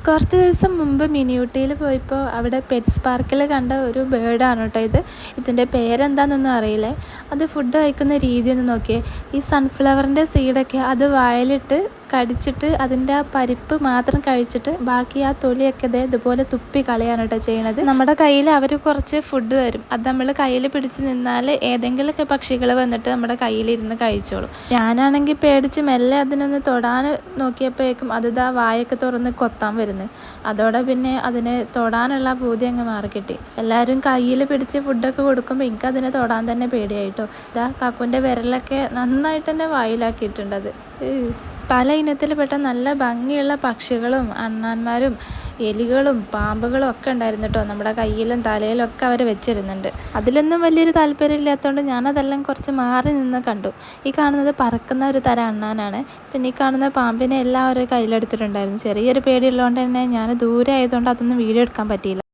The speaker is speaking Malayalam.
കുറച്ച് ദിവസം മുമ്പ് മിനിയൂട്ടിയിൽ പോയപ്പോൾ അവിടെ പെറ്റ്സ് പാർക്കിൽ കണ്ട ഒരു ബേർഡാണ് കേട്ടോ ഇത്. ഇതിൻ്റെ പേരെന്താണെന്നൊന്നും അറിയില്ലേ. അത് ഫുഡ് കഴിക്കുന്ന രീതി ഒന്ന് നോക്കിയേ. ഈ സൺഫ്ലവറിൻ്റെ സീഡൊക്കെ അത് വായിലിട്ട് കടിച്ചിട്ട് അതിൻ്റെ ആ പരിപ്പ് മാത്രം കഴിച്ചിട്ട് ബാക്കി ആ തൊലിയൊക്കെ ഇതുപോലെ തുപ്പി കളയാണ് കേട്ടോ ചെയ്യണത്. നമ്മുടെ കയ്യിൽ അവർ കുറച്ച് ഫുഡ് തരും. അത് നമ്മൾ കയ്യിൽ പിടിച്ച് നിന്നാൽ ഏതെങ്കിലുമൊക്കെ പക്ഷികൾ വന്നിട്ട് നമ്മുടെ കയ്യിലിരുന്ന് കഴിച്ചോളും. ഞാനാണെങ്കിൽ പേടിച്ച് മെല്ലെ അതിനൊന്ന് തൊടാൻ നോക്കിയപ്പോഴേക്കും അത് വായൊക്കെ തുറന്ന് കൊത്താൻ വരുന്നു. അതോടെ പിന്നെ അതിന് തൊടാനുള്ള പൂതി അങ്ങ് മാറിക്കിട്ടി. എല്ലാവരും കയ്യിൽ പിടിച്ച് ഫുഡൊക്കെ കൊടുക്കുമ്പോൾ എനിക്ക് അതിനെ തൊടാൻ തന്നെ പേടിയായിട്ടോ. കാക്കുൻ്റെ വിരലൊക്കെ നന്നായിട്ട് തന്നെ വായിലാക്കിയിട്ടുണ്ട് അത്. പല ഇനത്തിൽപ്പെട്ട നല്ല ഭംഗിയുള്ള പക്ഷികളും അണ്ണാന്മാരും എലികളും പാമ്പുകളും ഒക്കെ ഉണ്ടായിരുന്നു കേട്ടോ. നമ്മുടെ കയ്യിലും തലയിലും ഒക്കെ അവർ വെച്ചിരുന്നുണ്ട്. അതിലൊന്നും വലിയൊരു താല്പര്യം ഇല്ലാത്തതുകൊണ്ട് ഞാനതെല്ലാം കുറച്ച് മാറി നിന്ന് കണ്ടു. ഈ കാണുന്നത് പറക്കുന്ന ഒരു തരം അണ്ണാനാണ്. പിന്നെ ഈ കാണുന്ന പാമ്പിനെ എല്ലാവരും കയ്യിലെടുത്തിട്ടുണ്ടായിരുന്നു. ചെറിയൊരു പേടിയുള്ളതുകൊണ്ട് തന്നെ ഞാൻ ദൂരെ ആയതുകൊണ്ട് അതൊന്നും വീഡിയോ എടുക്കാൻ പറ്റിയില്ല.